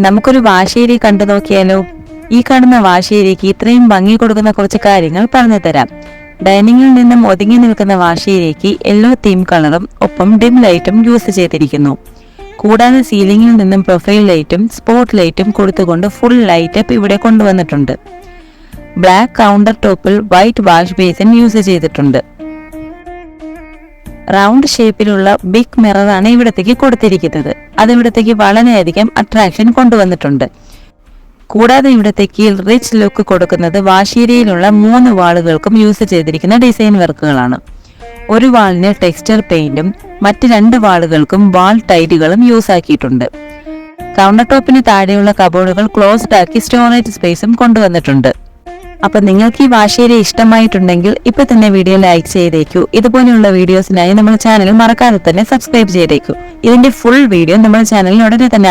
നമുക്കൊരു വാശേരി കണ്ടു നോക്കിയാലോ? ഈ കാണുന്ന വാശേരിക്ക് ഇത്രയും ഭംഗി കൊടുക്കുന്ന കുറച്ച് കാര്യങ്ങൾ പറഞ്ഞു തരാം. ഡൈനിങ്ങിൽ നിന്നും ഒതുങ്ങി നിൽക്കുന്ന വാശേരിക്ക് യെല്ലോ തീം കളറും ഒപ്പം ഡിം ലൈറ്റും യൂസ് ചെയ്തിരിക്കുന്നു. കൂടാതെ സീലിംഗിൽ നിന്നും പ്രൊഫൈൽ ലൈറ്റും സ്പോട്ട് ലൈറ്റും കൊടുത്തുകൊണ്ട് ഫുൾ ലൈറ്റപ്പ് ഇവിടെ കൊണ്ടുവന്നിട്ടുണ്ട്. ബ്ലാക്ക് കൗണ്ടർ ടോപ്പിൽ വൈറ്റ് വാഷ് ബേസിൻ യൂസ് ചെയ്തിട്ടുണ്ട്. റൗണ്ട് ഷേപ്പിലുള്ള ബിഗ് മിററാണ് ഇവിടത്തേക്ക് കൊടുത്തിരിക്കുന്നത്. അത് ഇവിടത്തേക്ക് വളരെയധികം അട്രാക്ഷൻ കൊണ്ടുവന്നിട്ടുണ്ട്. കൂടാതെ ഇവിടത്തേക്ക് റിച്ച് ലുക്ക് കൊടുക്കുന്നത് വാശേരിയിലുള്ള 3 വാളുകൾക്കും യൂസ് ചെയ്തിരിക്കുന്ന ഡിസൈൻ വർക്കുകളാണ്. ഒരു വാളിന് ടെക്സ്ചർ പെയിന്റും മറ്റ് 2 വാളുകൾക്കും വാൾ ടൈലുകളും യൂസ് ആക്കിയിട്ടുണ്ട്. കൗണ്ടർ ടോപ്പിന് താഴെയുള്ള കബോർഡുകൾ ക്ലോസ്ഡ് ആക്കി സ്റ്റോറേജ് സ്പേസും കൊണ്ടുവന്നിട്ടുണ്ട്. അപ്പൊ നിങ്ങൾക്ക് ഈ വാശേരി ഇഷ്ടമായിട്ടുണ്ടെങ്കിൽ ഇപ്പൊ തന്നെ വീഡിയോ ലൈക്ക് ചെയ്തേക്കൂ. ഇതുപോലെയുള്ള വീഡിയോസിനായി നമ്മുടെ ചാനൽ മറക്കാതെ തന്നെ സബ്സ്ക്രൈബ് ചെയ്തേക്കൂ. ഇതിന്റെ ഫുൾ വീഡിയോ നമ്മുടെ ചാനലിൽ ഉടനെ തന്നെ